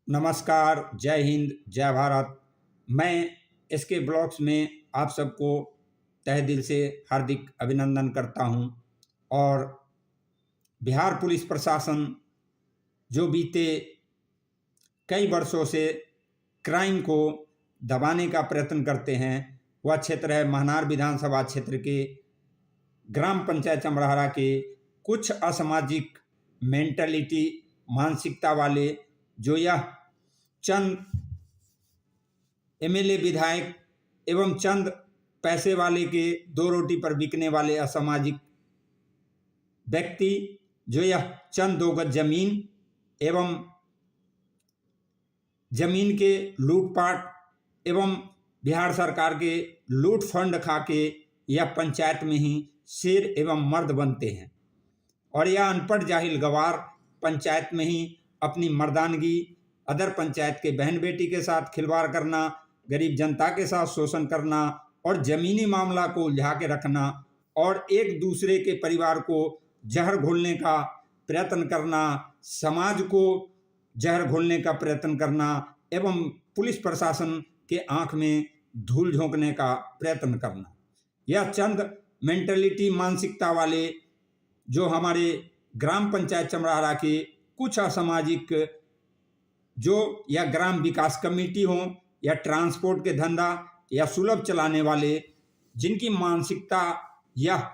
नमस्कार, जय हिंद, जय भारत। मैं इसके ब्लॉग्स में आप सबको तहे दिल से हार्दिक अभिनंदन करता हूं। और बिहार पुलिस प्रशासन जो बीते कई वर्षों से क्राइम को दबाने का प्रयत्न करते हैं, वह क्षेत्र है महनार विधानसभा क्षेत्र के ग्राम पंचायत चमराहरा के कुछ असामाजिक मेंटलिटी मानसिकता वाले जो यह चंद एमएलए विधायक एवं चंद पैसे वाले के दो रोटी पर बिकने वाले असामाजिक व्यक्ति जो यह चंद दो गज जमीन एवं जमीन के लूटपाट एवं बिहार सरकार के लूट फंड खा के यह पंचायत में ही शेर एवं मर्द बनते हैं। और यह अनपढ़ जाहिल गवार पंचायत में ही अपनी मर्दानगी अदर पंचायत के बहन बेटी के साथ खिलवाड़ करना, गरीब जनता के साथ शोषण करना और जमीनी मामला को उलझा के रखना और एक दूसरे के परिवार को जहर घोलने का प्रयत्न करना, समाज को जहर घोलने का प्रयत्न करना एवं पुलिस प्रशासन के आंख में धूल झोंकने का प्रयत्न करना। यह चंद मेंटलिटी मानसिकता वाले जो हमारे ग्राम पंचायत चमराहरा के कुछ असामाजिक जो या ग्राम विकास कमेटी हो या ट्रांसपोर्ट के धंधा या सुलभ चलाने वाले, जिनकी मानसिकता यह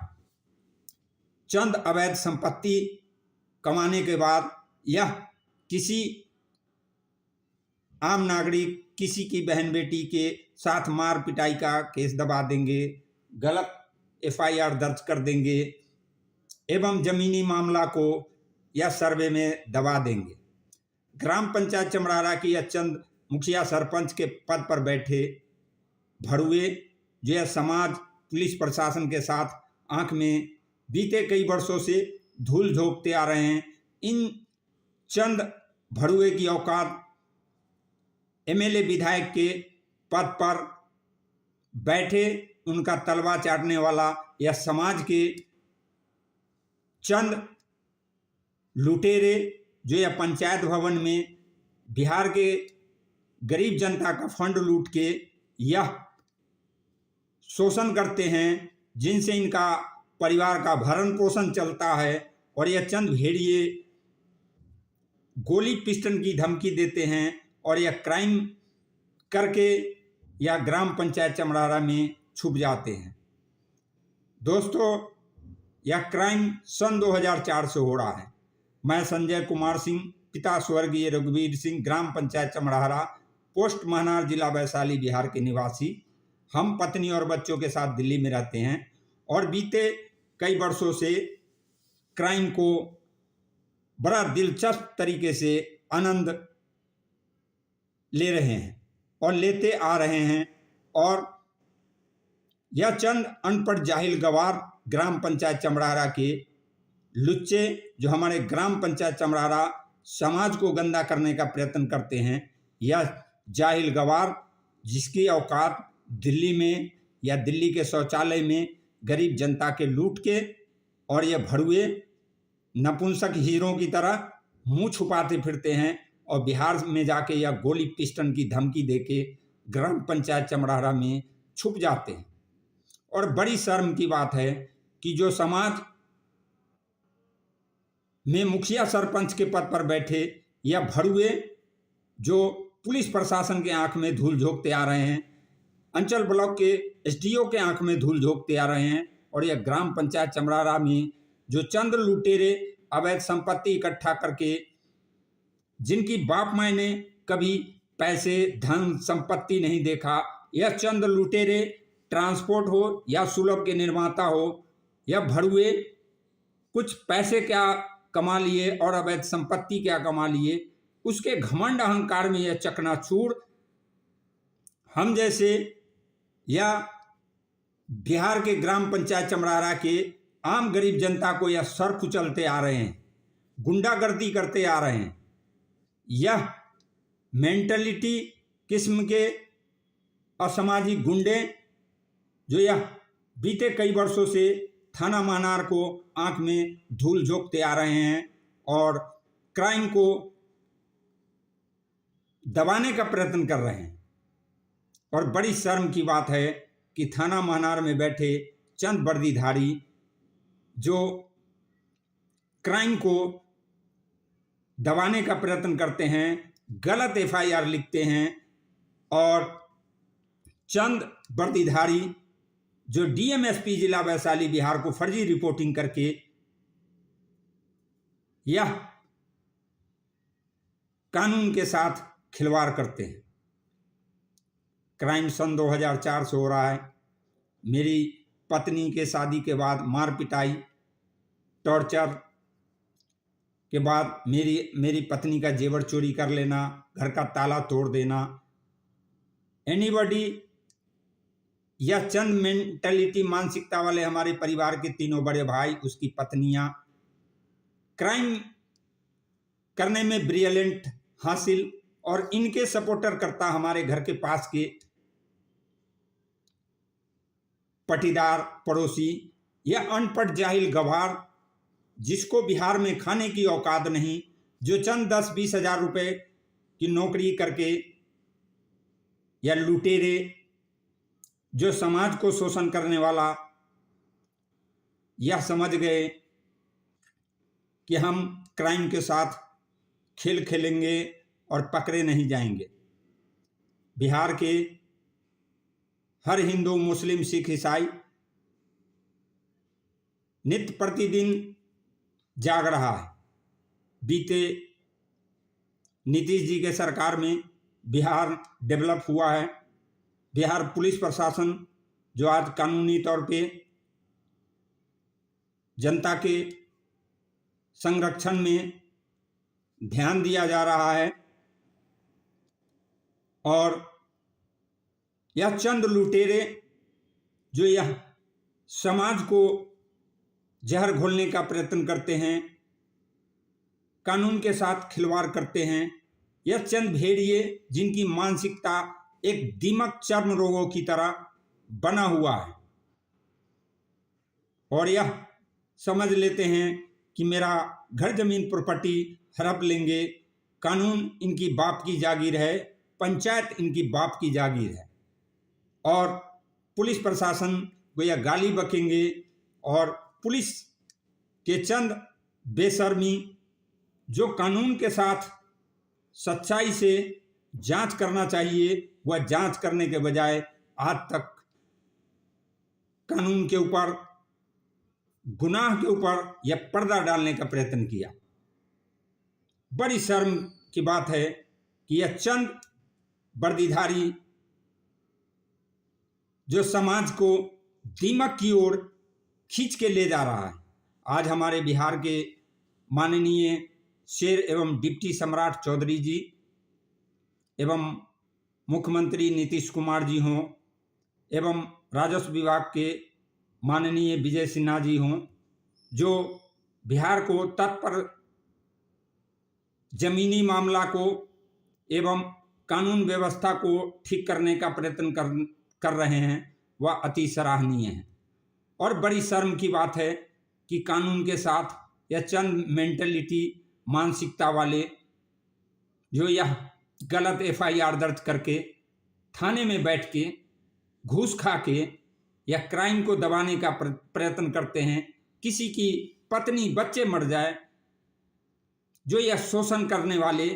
चंद अवैध संपत्ति कमाने के बाद यह किसी आम नागरिक किसी की बहन बेटी के साथ मार पिटाई का केस दबा देंगे, गलत एफआईआर दर्ज कर देंगे एवं जमीनी मामला को या सर्वे में दबा देंगे। ग्राम पंचायत चमराहरा की यह चंद मुखिया सरपंच के पद पर बैठे भड़ुए जो यह समाज पुलिस प्रशासन के साथ आंख में बीते कई वर्षों से धूल झोंकते आ रहे हैं। इन चंद भड़ुए की औकात एमएलए विधायक के पद पर बैठे उनका तलवा चाटने वाला या समाज के चंद लुटेरे जो यह पंचायत भवन में बिहार के गरीब जनता का फंड लूट के यह शोषण करते हैं, जिनसे इनका परिवार का भरण पोषण चलता है। और यह चंद भेड़िए गोली पिस्टन की धमकी देते हैं और यह क्राइम करके या ग्राम पंचायत चमराहरा में छुप जाते हैं। दोस्तों, यह क्राइम सन 2004 से हो रहा है। मैं संजय कुमार सिंह, पिता स्वर्गीय रघुवीर सिंह, ग्राम पंचायत चमराहरा, पोस्ट महनार, जिला वैशाली, बिहार के निवासी। हम पत्नी और बच्चों के साथ दिल्ली में रहते हैं और बीते कई वर्षों से क्राइम को बड़ा दिलचस्प तरीके से आनंद ले रहे हैं और लेते आ रहे हैं। और यह चंद अनपढ़ जाहिल गवार ग्राम पंचायत चमराहरा के लुच्चे जो हमारे ग्राम पंचायत चमराहरा समाज को गंदा करने का प्रयत्न करते हैं, यह जाहिल गवार जिसकी औकात दिल्ली में या दिल्ली के शौचालय में गरीब जनता के लूट के, और यह भड़ुए नपुंसक हीरों की तरह मुंह छुपाते फिरते हैं और बिहार में जाके यह गोली पिस्टन की धमकी देके ग्राम पंचायत चमराहरा में छुप जाते हैं। और बड़ी शर्म की बात है कि जो समाज में मुखिया सरपंच के पद पर बैठे या भड़ुए जो पुलिस प्रशासन के आंख में धूल झोंकते आ रहे हैं, अंचल ब्लॉक के एसडीओ के आंख में धूल झोंकते आ रहे हैं, और यह ग्राम पंचायत चमराहरा में जो चंद लुटेरे अवैध संपत्ति इकट्ठा करके, जिनकी बाप माँ ने कभी पैसे धन संपत्ति नहीं देखा, यह चंद लुटेरे ट्रांसपोर्ट हो या सुलभ के निर्माता हो, यह भड़ुए कुछ पैसे क्या कमा लिए और अवैध संपत्ति क्या कमा लिए, उसके घमंड अहंकार में यह चकनाचूर हम जैसे या बिहार के ग्राम पंचायत चमराहरा के आम गरीब जनता को यह सर कुचलते आ रहे हैं, गुंडागर्दी करते आ रहे हैं। यह मेंटलिटी किस्म के असामाजिक गुंडे जो यह बीते कई वर्षों से थाना महनार को आंख में धूल झोंकते आ रहे हैं और क्राइम को दबाने का प्रयत्न कर रहे हैं। और बड़ी शर्म की बात है कि थाना महनार में बैठे चंद वर्दीधारी जो क्राइम को दबाने का प्रयत्न करते हैं, गलत एफआईआर लिखते हैं, और चंद वर्दीधारी जो डीएमएसपी जिला वैशाली बिहार को फर्जी रिपोर्टिंग करके यह कानून के साथ खिलवाड़ करते हैं। क्राइम सन 2004 से हो रहा है। मेरी पत्नी के शादी के बाद मार पिटाई, टॉर्चर के बाद मेरी पत्नी का जेवर चोरी कर लेना, घर का ताला तोड़ देना, एनीबॉडी या चंद मेंटलिटी मानसिकता वाले हमारे परिवार के तीनों बड़े भाई, उसकी पत्नियां क्राइम करने में ब्रिलियंट हासिल, और इनके सपोर्टर करता हमारे घर के पास के पटीदार पड़ोसी या अनपढ़ जाहिल गवार जिसको बिहार में खाने की औकात नहीं, जो चंद 10-20 हजार रुपए की नौकरी करके, या लुटेरे जो समाज को शोषण करने वाला, यह समझ गए कि हम क्राइम के साथ खेल खेलेंगे और पकड़े नहीं जाएंगे। बिहार के हर हिंदू, मुस्लिम, सिख, ईसाई नित्य प्रतिदिन जाग रहा है। बीते नीतीश जी के सरकार में बिहार डेवलप हुआ है। बिहार पुलिस प्रशासन जो आज कानूनी तौर पे जनता के संरक्षण में ध्यान दिया जा रहा है, और यह चंद लुटेरे जो यह समाज को जहर घोलने का प्रयत्न करते हैं, कानून के साथ खिलवाड़ करते हैं, यह चंद भेड़िए जिनकी मानसिकता एक दीमक चर्म रोगों की तरह बना हुआ है, और यह समझ लेते हैं कि मेरा घर जमीन प्रॉपर्टी हड़प लेंगे, कानून इनकी बाप की जागीर है, पंचायत इनकी बाप की जागीर है, और पुलिस प्रशासन को यह गाली बकेंगे, और पुलिस के चंद बेशर्मी जो कानून के साथ सच्चाई से जांच करना चाहिए, वह जांच करने के बजाय आज तक कानून के ऊपर, गुनाह के ऊपर यह पर्दा डालने का प्रयत्न किया। बड़ी शर्म की बात है कि यह चंद वर्दीधारी जो समाज को दीमक की ओर खींच के ले जा रहा है। आज हमारे बिहार के माननीय शेर एवं डिप्टी सम्राट चौधरी जी एवं मुख्यमंत्री नीतीश कुमार जी हों, एवं राजस्व विभाग के माननीय विजय सिन्हा जी हों, जो बिहार को तत्पर जमीनी मामला को एवं कानून व्यवस्था को ठीक करने का प्रयत्न कर रहे हैं, वह अति सराहनीय है। और बड़ी शर्म की बात है कि कानून के साथ यह चंद मेंटलिटी मानसिकता वाले जो यह गलत एफआईआर दर्ज करके थाने में बैठ के घूस खा के या क्राइम को दबाने का प्रयत्न करते हैं। किसी की पत्नी बच्चे मर जाए, जो यह शोषण करने वाले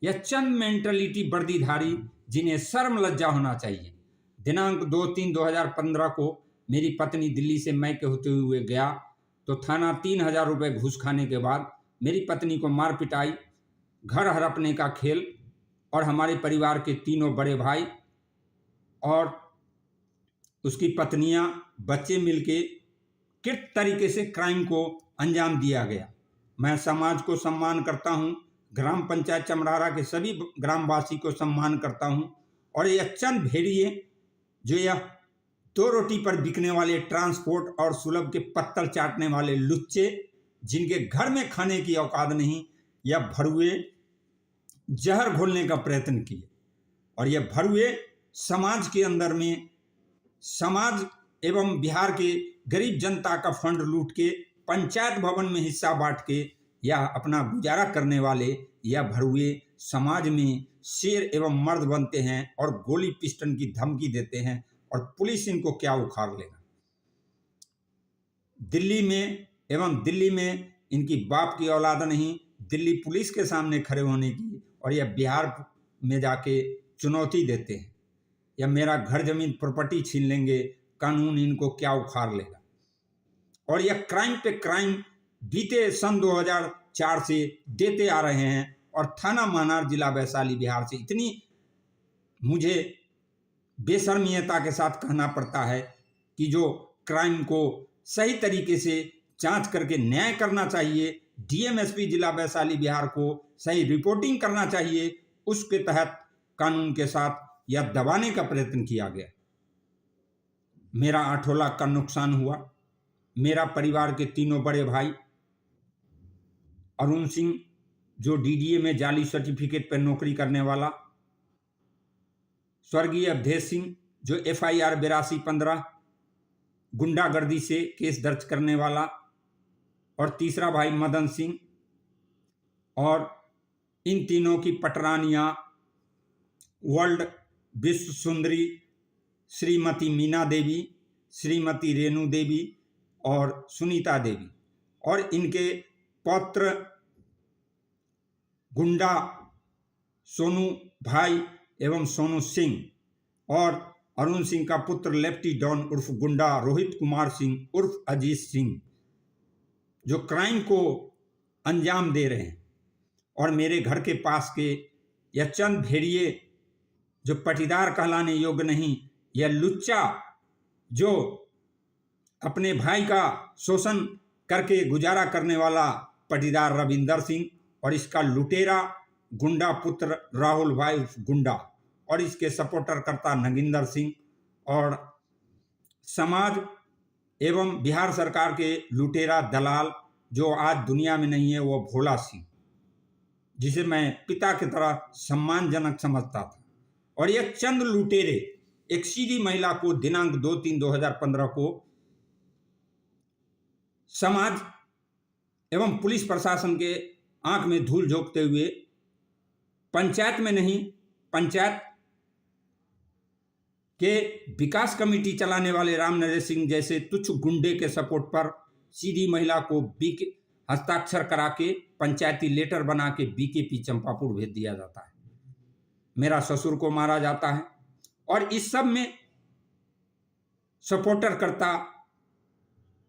यह चंद मेंटलिटी वर्दीधारी जिन्हें शर्म लज्जा होना चाहिए। दिनांक 2/3/2015 को मेरी पत्नी दिल्ली से मैके होते हुए गया तो थाना 3000 रुपये घूस खाने के बाद मेरी पत्नी को मार पिटाई, घर हड़पने का खेल, और हमारे परिवार के तीनों बड़े भाई और उसकी पत्नियां, बच्चे मिलके किस तरीके से क्राइम को अंजाम दिया गया। मैं समाज को सम्मान करता हूं, ग्राम पंचायत चमरारा के सभी ग्रामवासी को सम्मान करता हूं, और यह चंद भेड़िए जो यह 2 रोटी पर बिकने वाले ट्रांसपोर्ट और सुलभ के पत्तल चाटने वाले लुच्चे जिनके घर में खाने की औकात नहीं, यह भरुए जहर घोलने का प्रयत्न किए, और यह भरुए समाज के अंदर में समाज एवं बिहार के गरीब जनता का फंड लूट के पंचायत भवन में हिस्सा बांट के या अपना गुजारा करने वाले यह भरुए समाज में शेर एवं मर्द बनते हैं और गोली पिस्टन की धमकी देते हैं, और पुलिस इनको क्या उखाड़ लेगा। दिल्ली में इनकी बाप की औलाद नहीं, दिल्ली पुलिस के सामने खड़े होने की और यह बिहार में जाके चुनौती देते हैं, या मेरा घर जमीन प्रॉपर्टी छीन लेंगे, कानून इनको क्या उखाड़ लेगा। और यह क्राइम पे क्राइम बीते सन 2004 से देते आ रहे हैं, और थाना मानार, जिला वैशाली, बिहार से इतनी मुझे बेशर्मियता के साथ कहना पड़ता है कि जो क्राइम को सही तरीके से जांच करके न्याय करना चाहिए, डीएमएसपी जिला वैशाली बिहार को सही रिपोर्टिंग करना चाहिए, उसके तहत कानून के साथ यह दबाने का प्रयत्न किया गया। मेरा 8 लाख का नुकसान हुआ। मेरा परिवार के तीनों बड़े भाई, अरुण सिंह जो डीडीए में जाली सर्टिफिकेट पर नौकरी करने वाला, स्वर्गीय अवधेश सिंह जो FIR 8215 गुंडागर्दी से केस दर्ज करने वाला, और तीसरा भाई मदन सिंह, और इन तीनों की पटरानियां वर्ल्ड विश्व सुंदरी श्रीमती मीना देवी, श्रीमती रेणु देवी और सुनीता देवी, और इनके पौत्र गुंडा सोनू भाई एवं सोनू सिंह, और अरुण सिंह का पुत्र लेफ्टी डॉन उर्फ गुंडा रोहित कुमार सिंह उर्फ अजीत सिंह, जो क्राइम को अंजाम दे रहे हैं। और मेरे घर के पास के यह चंद भेड़िए जो पटीदार कहलाने योग्य नहीं, यह लुच्चा जो अपने भाई का शोषण करके गुजारा करने वाला पटीदार रविंदर सिंह, और इसका लुटेरा गुंडा पुत्र राहुल भाई गुंडा, और इसके सपोर्टर करता नगिंदर सिंह, और समाज एवं बिहार सरकार के लुटेरा दलाल जो आज दुनिया में नहीं है, वो भोला सिंह, जिसे मैं पिता की तरह सम्मानजनक समझता था। और यह चंद लुटेरे एक सीधी महिला को दिनांक 2/3/2015 को समाज एवं पुलिस प्रशासन के आंख में धूल झोंकते हुए पंचायत में नहीं, पंचायत के विकास कमेटी चलाने वाले राम नरेश सिंह जैसे तुच्छ गुंडे के सपोर्ट पर सीधी महिला को हस्ताक्षर करा के पंचायती लेटर बना के BKP चंपापुर भेज दिया जाता है। मेरा ससुर को मारा जाता है, और इस सब में सपोर्टर करता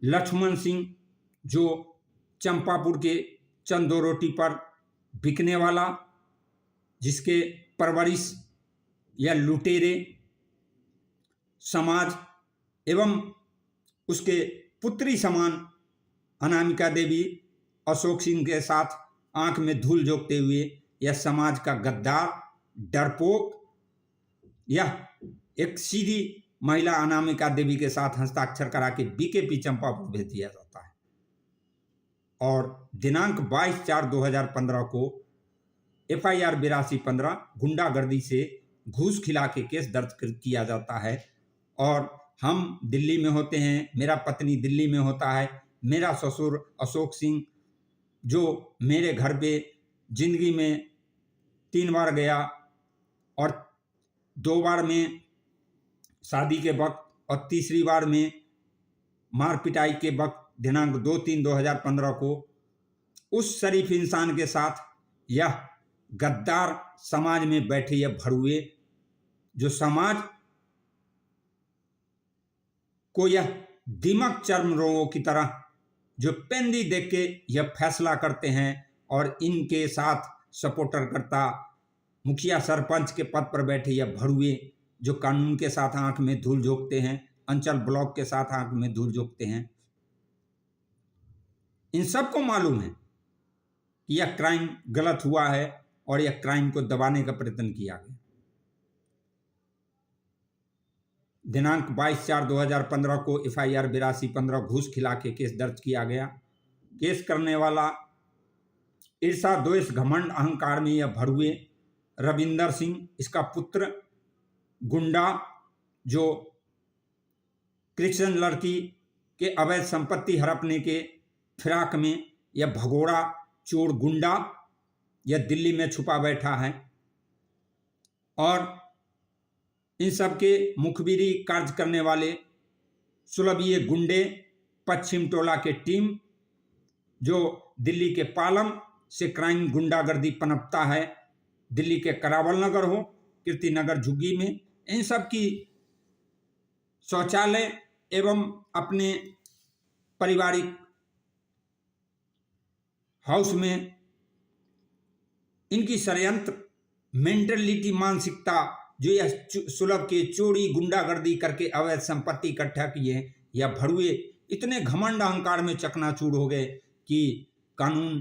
लक्ष्मण सिंह जो चंपापुर के चंदो रोटी पर बिकने वाला, जिसके परवरिश या लुटेरे समाज एवं उसके पुत्री समान अनामिका देवी अशोक सिंह के साथ आंख में धूल झोंकते हुए यह समाज का गद्दार, डरपोक, यह एक सीधी महिला अनामिका देवी के साथ हस्ताक्षर करा के BKP चंपापुर भेज दिया जाता है। और दिनांक 22/4/2015 को FIR 8215 गुंडागर्दी से घूस खिला के केस दर्ज किया जाता है। और हम दिल्ली में होते हैं, मेरा पत्नी दिल्ली में होता है। मेरा ससुर अशोक सिंह जो मेरे घर पे जिंदगी में 3 बार गया, और 2 बार में शादी के वक्त, और तीसरी बार में मार पिटाई के वक्त दिनांक 2/3/2015 को उस शरीफ इंसान के साथ यह गद्दार समाज में बैठे यह भड़ुए जो समाज को यह दिमक चर्म रोगों की तरह जो पेंदी देख के यह फैसला करते हैं, और इनके साथ सपोर्टर करता मुखिया सरपंच के पद पर बैठे यह भड़ुए जो कानून के साथ आंख में धूल झोंकते हैं, अंचल ब्लॉक के साथ आंख में धूल झोंकते हैं। इन सबको मालूम है कि यह क्राइम गलत हुआ है, और यह क्राइम को दबाने का प्रयत्न किया गया। दिनांक 22/4/2015 को FIR 8215 घूस खिला के केस दर्ज किया गया। केस करने वाला ईर्षा, द्वेष, घमंड, अहंकार में यह भड़ुए रविंदर सिंह, इसका पुत्र गुंडा जो क्रिश्चियन लड़की के अवैध संपत्ति हड़पने के फिराक में यह भगोड़ा चोर गुंडा, यह दिल्ली में छुपा बैठा है और इन सब के मुखबिरी कार्य करने वाले सुलभीय गुंडे पश्चिम टोला के टीम जो दिल्ली के पालम से क्राइम गुंडागर्दी पनपता है, दिल्ली के करावल नगर हो, कीर्ति नगर झुग्गी में, इन सब की शौचालय एवं अपने पारिवारिक हाउस में इनकी षड्यंत्र मेंटलिटी मानसिकता जो यह सुलभ के चोरी गुंडागर्दी करके अवैध संपत्ति इकट्ठा किए, या भड़ुए इतने घमंड अहंकार में चकनाचूर हो गए कि कानून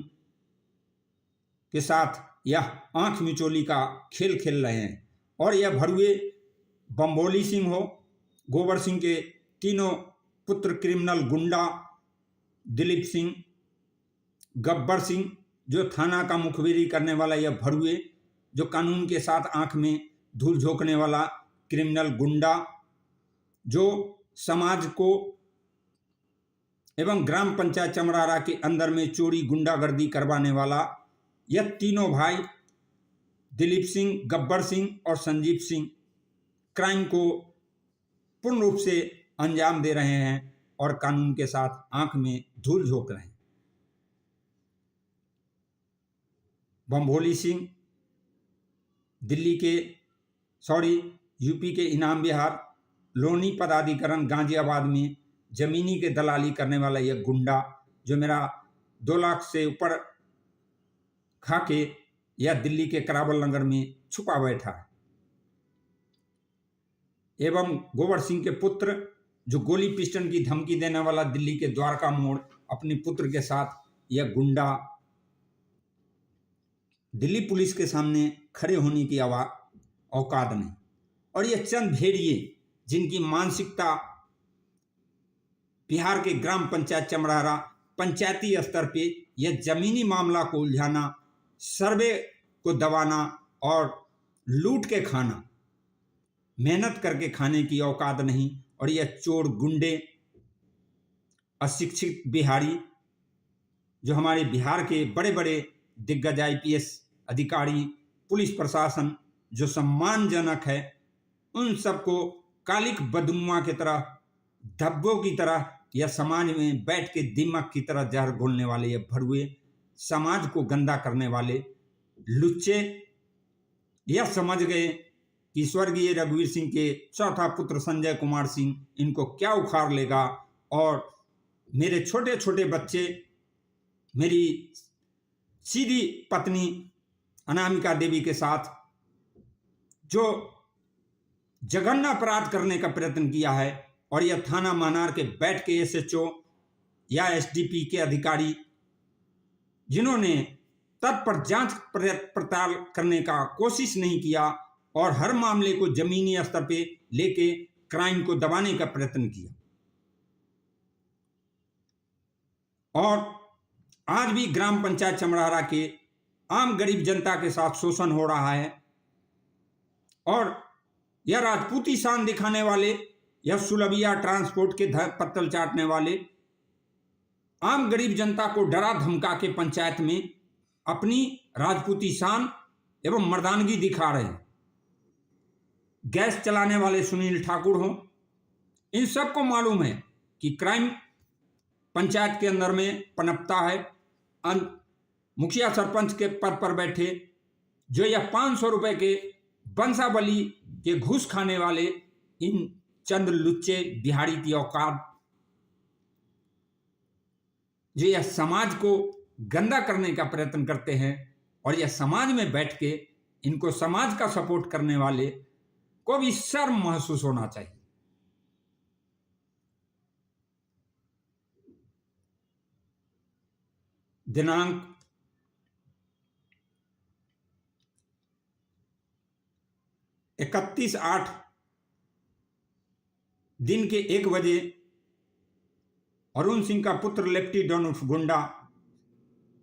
के साथ यह आंख मिचोली का खेल खेल रहे हैं। और यह भड़ुए बम्बोली सिंह हो, गोबर सिंह के तीनों पुत्र क्रिमिनल गुंडा, दिलीप सिंह, गब्बर सिंह जो थाना का मुखबिरी करने वाला यह भड़ुए, जो कानून के साथ आंख में धूल झोंकने वाला क्रिमिनल गुंडा, जो समाज को एवं ग्राम पंचायत चमरारा के अंदर में चोरी गुंडागर्दी करवाने वाला, यह तीनों भाई दिलीप सिंह, गब्बर सिंह और संजीव सिंह क्राइम को पूर्ण रूप से अंजाम दे रहे हैं और कानून के साथ आंख में धूल झोंक रहे हैं। बम्बोली सिंह यूपी के इनाम विहार लोनी पदाधिकरण गाजियाबाद में जमीनी के दलाली करने वाला यह गुंडा, जो मेरा 2 लाख से ऊपर खा के यह दिल्ली के करावल नगर में छुपा बैठा है। एवं गोबर सिंह के पुत्र जो गोली पिस्टन की धमकी देने वाला दिल्ली के द्वारका मोड़ अपने पुत्र के साथ यह गुंडा दिल्ली पुलिस के सामने खड़े होने की औकात नहीं। और यह चंद भेड़िए जिनकी मानसिकता बिहार के ग्राम पंचायत चमरारा पंचायती स्तर पे यह जमीनी मामला को उलझाना, सर्वे को दबाना और लूट के खाना, मेहनत करके खाने की औकात नहीं। और यह चोर गुंडे अशिक्षित बिहारी जो हमारे बिहार के बड़े बड़े दिग्गज IPS अधिकारी, पुलिस प्रशासन जो सम्मानजनक है, उन सबको कालिक बदनुमा की तरह, धब्बों की तरह या समाज में बैठ के दिमाग की तरह जहर घोलने वाले ये भड़ुए, समाज को गंदा करने वाले लुच्चे यह समझ गए कि स्वर्गीय रघुवीर सिंह के चौथा पुत्र संजय कुमार सिंह इनको क्या उखाड़ लेगा, और मेरे छोटे छोटे बच्चे, मेरी सीधी पत्नी अनामिका देवी के साथ जो जघन्य अपराध करने का प्रयत्न किया है, और यह थाना मानार के बैठ के SHO या SDP के अधिकारी जिन्होंने तत्पर जांच पड़ताल करने का कोशिश नहीं किया और हर मामले को जमीनी स्तर पे लेके क्राइम को दबाने का प्रयत्न किया। और आज भी ग्राम पंचायत चमरारा के आम गरीब जनता के साथ शोषण हो रहा है। और यह राजपूती शान दिखाने वाले, यह सुलभिया ट्रांसपोर्ट के पत्तल चाटने वाले आम गरीब जनता को डरा धमका के पंचायत में अपनी राजपूती शान एवं मर्दानगी दिखा रहे हैं। गैस चलाने वाले सुनील ठाकुर हों, इन सबको मालूम है कि क्राइम पंचायत के अंदर में पनपता है। मुखिया सरपंच के पद पर बैठे जो यह 500 रुपए के बंसावली के घूस खाने वाले इन चंद लुच्चे बिहारी की औकात, जो यह समाज को गंदा करने का प्रयत्न करते हैं, और यह समाज में बैठ के इनको समाज का सपोर्ट करने वाले को भी शर्म महसूस होना चाहिए। दिनांक 31/8 दिन के 1 बजे अरुण सिंह का पुत्र लेफ्टी डॉन उर्फ गुंडा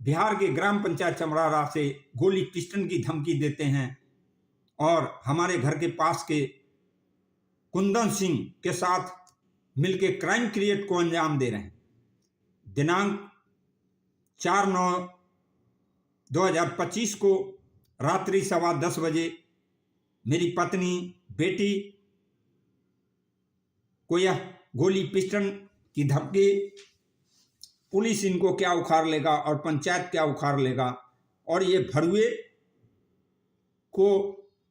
बिहार के ग्राम पंचायत चमरारा से गोली पिस्टन की धमकी देते हैं और हमारे घर के पास के कुंदन सिंह के साथ मिलकर क्राइम क्रिएट को अंजाम दे रहे हैं। दिनांक 2025 को रात्रि 10:15 बजे मेरी पत्नी बेटी को यह गोली पिस्टन की धमकी, पुलिस इनको क्या उखाड़ लेगा और पंचायत क्या उखाड़ लेगा, और ये भड़ुए को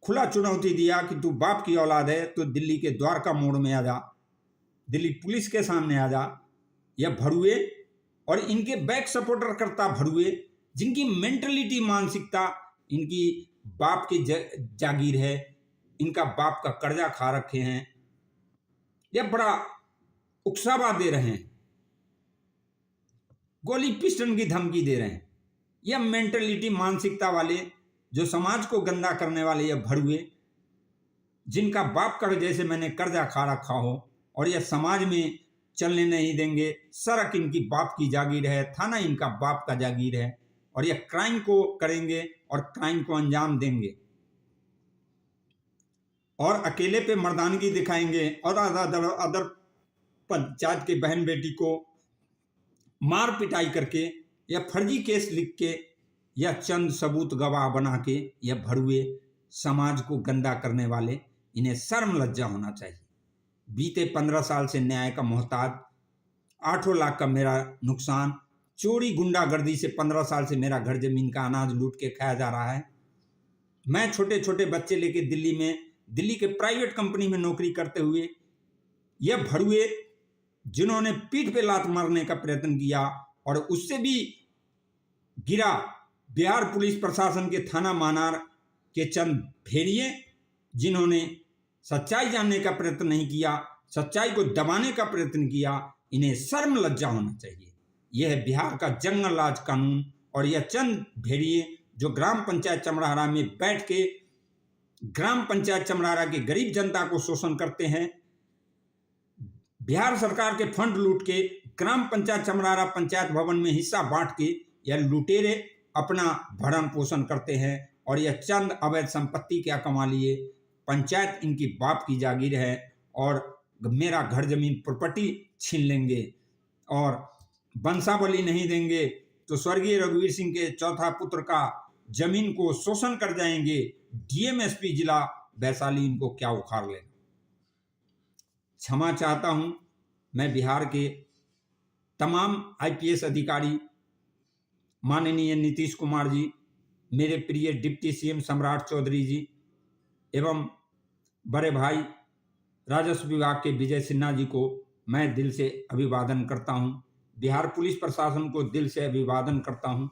खुला चुनौती दिया कि तू बाप की औलाद है तो दिल्ली के द्वारका मोड़ में आ जा, दिल्ली पुलिस के सामने आ जा। यह भड़ुए और इनके बैक सपोर्टर करता भड़ुए, जिनकी मेंटलिटी, मानसिकता इनकी बाप की जागीर है, इनका बाप का कर्जा खा रखे हैं, यह बड़ा उकसावा दे रहे हैं, गोली पिस्टन की धमकी दे रहे हैं। यह मेंटलिटी, मानसिकता वाले, जो समाज को गंदा करने वाले यह भड़ुए, जिनका बाप का जैसे मैंने कर्जा खा रखा हो, और यह समाज में चलने नहीं देंगे। सड़क इनकी बाप की जागीर है, थाना इनका बाप का जागीर है, और यह क्राइम को करेंगे और क्राइम को अंजाम देंगे, और अकेले पे मर्दानगी दिखाएंगे, और अदर पंचायत के बहन बेटी को मार पिटाई करके या फर्जी केस लिख के या चंद सबूत गवाह बना के यह भड़ुए समाज को गंदा करने वाले, इन्हें शर्म लज्जा होना चाहिए। बीते 15 साल से न्याय का मोहताज, 8 लाख का मेरा नुकसान, चोरी गुंडागर्दी से 15 साल से मेरा घर जमीन का अनाज लूट के खाया जा रहा है। मैं छोटे छोटे बच्चे लेके दिल्ली के प्राइवेट कंपनी में नौकरी करते हुए, यह भड़ुए जिन्होंने पीठ पे लात मारने का प्रयत्न किया और उससे भी गिरा बिहार पुलिस प्रशासन के थाना मानार के चंद भेड़िए, जिन्होंने सच्चाई जानने का प्रयत्न नहीं किया, सच्चाई को दबाने का प्रयत्न किया, इन्हें शर्म लज्जा होना चाहिए। यह है बिहार का जंगल राज कानून, और यह चंद भेड़िए जो ग्राम पंचायत चमराहरा में बैठ के ग्राम पंचायत चमराहरा की गरीब जनता को शोषण करते हैं, बिहार सरकार के फंड लूट के ग्राम पंचायत चमराहरा पंचायत भवन में हिस्सा बांट के यह लुटेरे अपना भरण पोषण करते हैं, और यह चंद अवैध संपत्ति क्या कमा लिए। पंचायत इनकी बाप की जागीर है, और मेरा घर जमीन प्रॉपर्टी छीन लेंगे और वंशावली नहीं देंगे तो स्वर्गीय रघुवीर सिंह के चौथा पुत्र का जमीन को शोषण कर जाएंगे। डीएम एसपी जिला वैशाली इनको क्या उखाड़ लेगा। क्षमा चाहता हूं मैं बिहार के तमाम आईपीएस अधिकारी, माननीय नीतीश कुमार जी, मेरे प्रिय डिप्टी सीएम सम्राट चौधरी जी, एवं बड़े भाई राजस्व विभाग के विजय सिन्हा जी को मैं दिल से अभिवादन करता हूं। बिहार पुलिस प्रशासन को दिल से अभिवादन करता हूं।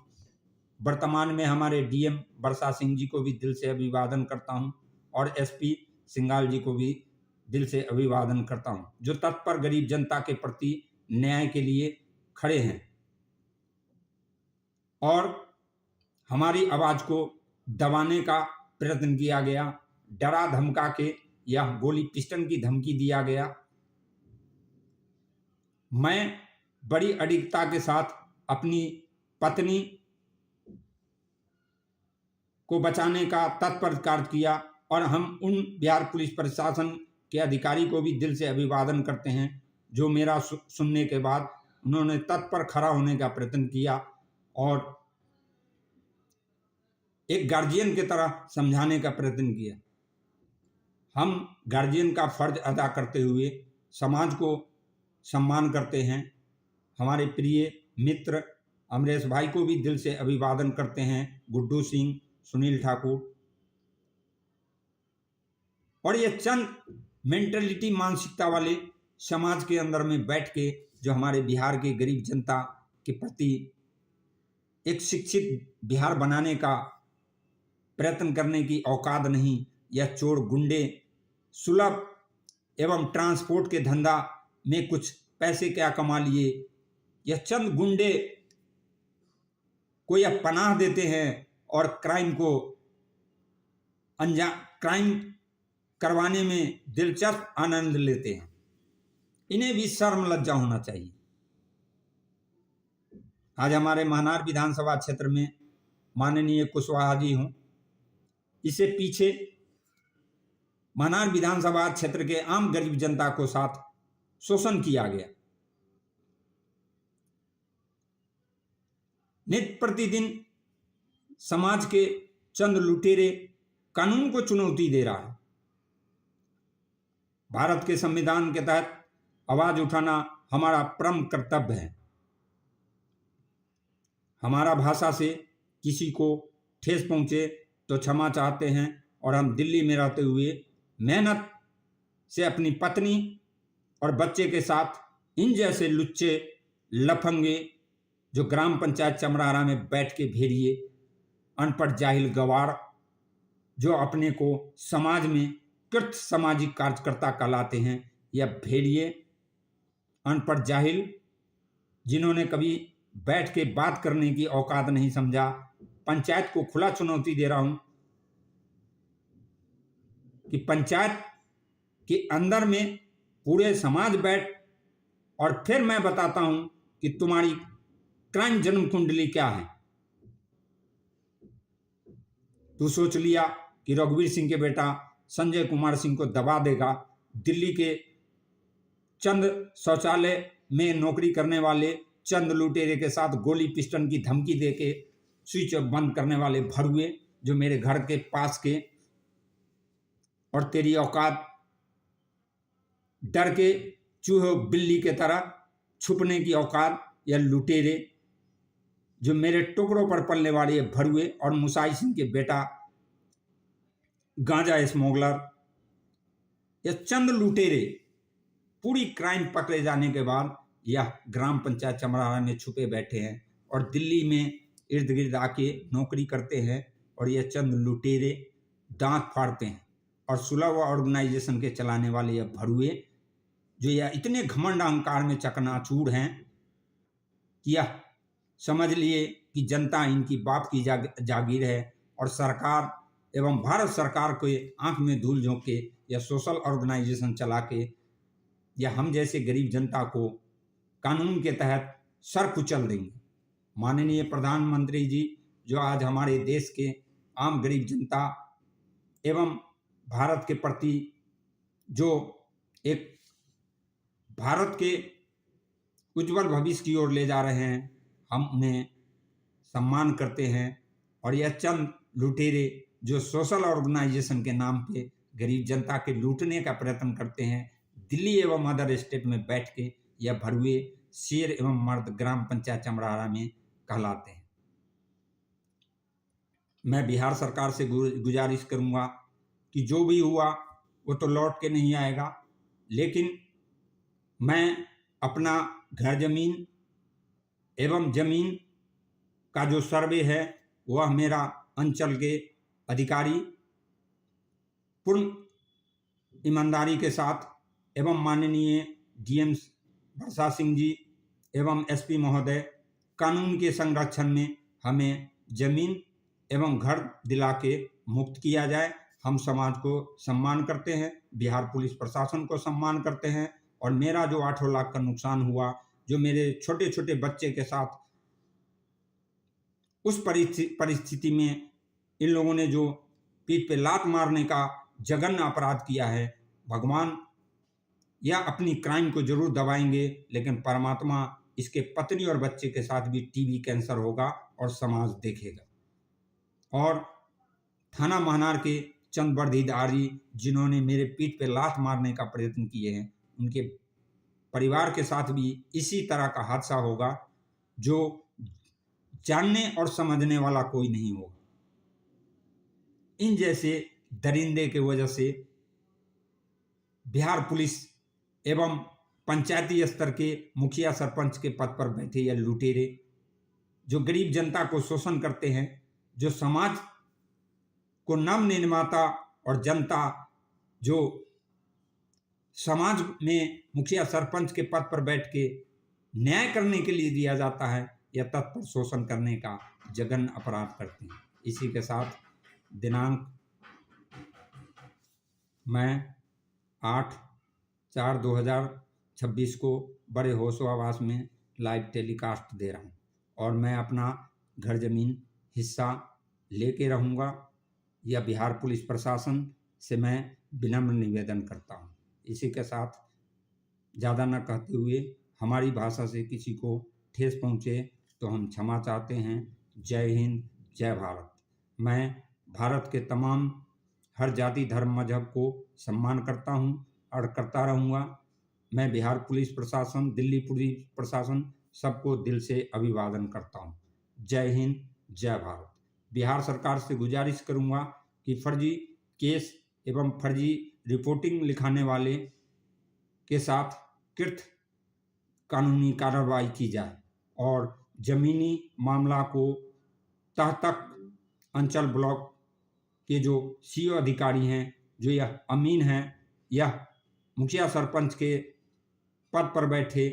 वर्तमान में हमारे डीएम वर्षा सिंह जी को भी दिल से अभिवादन करता हूं, और एसपी सिंगाल जी को भी दिल से अभिवादन करता हूं, जो तत्पर गरीब जनता के प्रति न्याय के लिए खड़े हैं और हमारी आवाज को दबाने का प्रयत्न किया गया, डरा धमका के या गोली पिस्टन की धमकी दिया गया। मैं बड़ी अडिगता के साथ अपनी पत्नी को बचाने का तत्पर कार्य किया, और हम उन बिहार पुलिस प्रशासन के अधिकारी को भी दिल से अभिवादन करते हैं जो मेरा सुनने के बाद उन्होंने तत्पर खड़ा होने का प्रयत्न किया और एक गार्जियन की तरह समझाने का प्रयत्न किया। हम गार्जियन का फर्ज अदा करते हुए समाज को सम्मान करते हैं। हमारे प्रिय मित्र अमरेश भाई को भी दिल से अभिवादन करते हैं, गुड्डू सिंह, सुनील ठाकुर, और ये चंद मेंटलिटी, मानसिकता वाले समाज के अंदर में बैठ के जो हमारे बिहार के गरीब जनता के प्रति एक शिक्षित बिहार बनाने का प्रयत्न करने की औकात नहीं, यह चोर गुंडे सुलभ एवं ट्रांसपोर्ट के धंधा में कुछ पैसे क्या कमा लिए, यह चंद गुंडे को यह पनाह देते हैं और क्राइम करवाने में दिलचस्प आनंद लेते हैं। इन्हें भी शर्म लज्जा होना चाहिए। आज हमारे महानार विधानसभा क्षेत्र में माननीय कुशवाहा जी हों, इससे पीछे महानार विधानसभा क्षेत्र के आम गरीब जनता को साथ शोषण किया गया। नित्य प्रतिदिन समाज के चंद लुटेरे कानून को चुनौती दे रहा है। भारत के संविधान के तहत आवाज उठाना हमारा परम कर्तव्य है। हमारा भाषा से किसी को ठेस पहुंचे तो क्षमा चाहते हैं, और हम दिल्ली में रहते हुए मेहनत से अपनी पत्नी और बच्चे के साथ इन जैसे लुच्चे लफंगे जो ग्राम पंचायत चमरारा में बैठ के भेड़िए, अनपढ़ जाहिल गवार जो अपने को समाज में कृत सामाजिक कार्यकर्ता कहलाते हैं, या भेड़िए अनपढ़ जाहिल जिन्होंने कभी बैठ के बात करने की औकात नहीं समझा, पंचायत को खुला चुनौती दे रहा हूं कि पंचायत के अंदर में पूरे समाज बैठ, और फिर मैं बताता हूं कि तुम्हारी क्राइम जन्म कुंडली क्या है। तू सोच लिया कि रघुवीर सिंह के बेटा संजय कुमार सिंह को दबा देगा। दिल्ली के चंद शौचालय में नौकरी करने वाले चंद लुटेरे के साथ गोली पिस्टन की धमकी देके स्विच ऑफ बंद करने वाले भरुए जो मेरे घर के पास के, और तेरी औकात डर के चूहे बिल्ली के तरह छुपने की औकात, या लुटेरे जो मेरे टुकड़ों पर पलने वाले भरुए, और मुसाई सिंह के बेटा गांजा स्मगलर, या चंद लुटेरे पूरी क्राइम पकड़े जाने के बाद यह ग्राम पंचायत चमरारा में छुपे बैठे हैं और दिल्ली में इर्द गिर्द आके नौकरी करते हैं। और यह चंद लुटेरे दांत फाड़ते हैं, और सुलभ ऑर्गेनाइजेशन के चलाने वाले यह भरुए जो यह इतने घमंड अहंकार में चकनाचूर हैं कि यह समझ लिए कि जनता इनकी बाप की जागीर है, और सरकार एवं भारत सरकार को आंख में धूल झोंक के या सोशल ऑर्गेनाइजेशन चला के या हम जैसे गरीब जनता को कानून के तहत सर कुचल देंगे। माननीय प्रधानमंत्री जी जो आज हमारे देश के आम गरीब जनता एवं भारत के प्रति जो एक भारत के उज्जवल भविष्य की ओर ले जा रहे हैं, हम उन्हें सम्मान करते हैं। और यह चंद लुटेरे जो सोशल ऑर्गेनाइजेशन के नाम पे गरीब जनता के लूटने का प्रयत्न करते हैं, दिल्ली एवं अदर स्टेट में बैठ के यह भरुए शेर एवं मर्द ग्राम पंचायत चमरारा में कहलाते हैं। मैं बिहार सरकार से गुजारिश करूंगा कि जो भी हुआ वो तो लौट के नहीं आएगा, लेकिन मैं अपना घर जमीन एवं जमीन का जो सर्वे है वह मेरा अंचल के अधिकारी पूर्ण ईमानदारी के साथ एवं माननीय डीएम वर्षा सिंह जी एवं एसपी महोदय कानून के संरक्षण में हमें जमीन एवं घर दिला के मुक्त किया जाए। हम समाज को सम्मान करते हैं, बिहार पुलिस प्रशासन को सम्मान करते हैं, और मेरा जो 8 लाख का नुकसान हुआ, जो मेरे छोटे छोटे बच्चे के साथ उस परिस्थिति में इन लोगों ने जो पीठ पे लात मारने का जघन्य अपराध किया है, भगवान या अपनी क्राइम को जरूर दबाएंगे, लेकिन परमात्मा इसके पत्नी और बच्चे के साथ भी टीबी कैंसर होगा और समाज देखेगा। और थाना महनार के चंद वर्दीधारी जिन्होंने मेरे पीठ पे लात मारने का प्रयत्न किए हैं, उनके परिवार के साथ भी इसी तरह का हादसा होगा जो जानने और समझने वाला कोई नहीं होगा। इन जैसे दरिंदे के वजह से बिहार पुलिस एवं पंचायती स्तर के मुखिया सरपंच के पद पर बैठे या लुटेरे जो गरीब जनता को शोषण करते हैं, जो समाज को नव निर्माता और जनता जो समाज में मुखिया सरपंच के पद पर बैठ के न्याय करने के लिए दिया जाता है, या तत्पर शोषण करने का जघन्य अपराध करते हैं। इसी के साथ दिनांक मैं 8/4/2026 को बड़े होशोहवास में लाइव टेलीकास्ट दे रहा हूँ, और मैं अपना घर जमीन हिस्सा लेके रहूँगा। यह बिहार पुलिस प्रशासन से मैं विनम्र निवेदन करता हूँ। इसी के साथ ज़्यादा न कहते हुए हमारी भाषा से किसी को ठेस पहुँचे तो हम क्षमा चाहते हैं। जय हिंद, जय भारत। मैं भारत के तमाम हर जाति धर्म मजहब को सम्मान करता हूं और करता रहूंगा। मैं बिहार पुलिस प्रशासन, दिल्ली पुलिस प्रशासन सबको दिल से अभिवादन करता हूं। जय हिंद, जय भारत। बिहार सरकार से गुजारिश करूंगा कि फर्जी केस एवं फर्जी रिपोर्टिंग लिखाने वाले के साथ कृत कानूनी कार्रवाई की जाए और जमीनी मामला को तह तक अंचल ब्लॉक के जो सीओ अधिकारी हैं, जो यह अमीन हैं, यह मुखिया सरपंच के पद पर बैठे,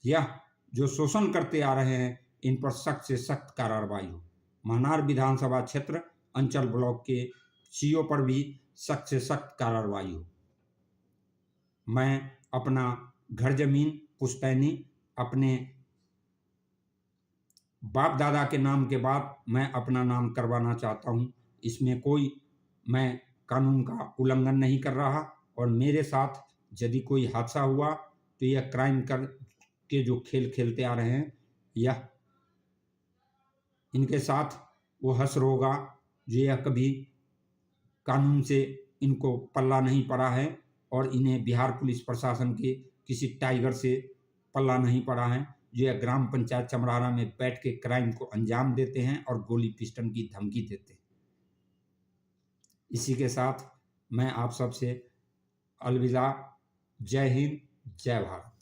यह जो शोषण करते आ रहे हैं, इन पर सख्त से सख्त कार्रवाई हो। महनार विधानसभा क्षेत्र अंचल ब्लॉक के सीओ पर भी सख्त से सख्त कार्रवाई हो। मैं अपना घर जमीन पुश्तैनी अपने बाप दादा के नाम के बाद मैं अपना नाम करवाना चाहता हूं। इसमें कोई मैं कानून का उल्लंघन नहीं कर रहा और मेरे साथ यदि कोई हादसा हुआ तो यह क्राइम कर के जो खेल खेलते आ रहे हैं, यह इनके साथ वो हश्र होगा जो यह कभी कानून से इनको पल्ला नहीं पड़ा है और इन्हें बिहार पुलिस प्रशासन के किसी टाइगर से पल्ला नहीं पड़ा है, जो यह ग्राम पंचायत चमरारा में बैठ के क्राइम को अंजाम देते हैं और गोली पिस्टन की धमकी देते हैं। इसी के साथ मैं आप सबसे अलविदा। जय हिंद, जय भारत।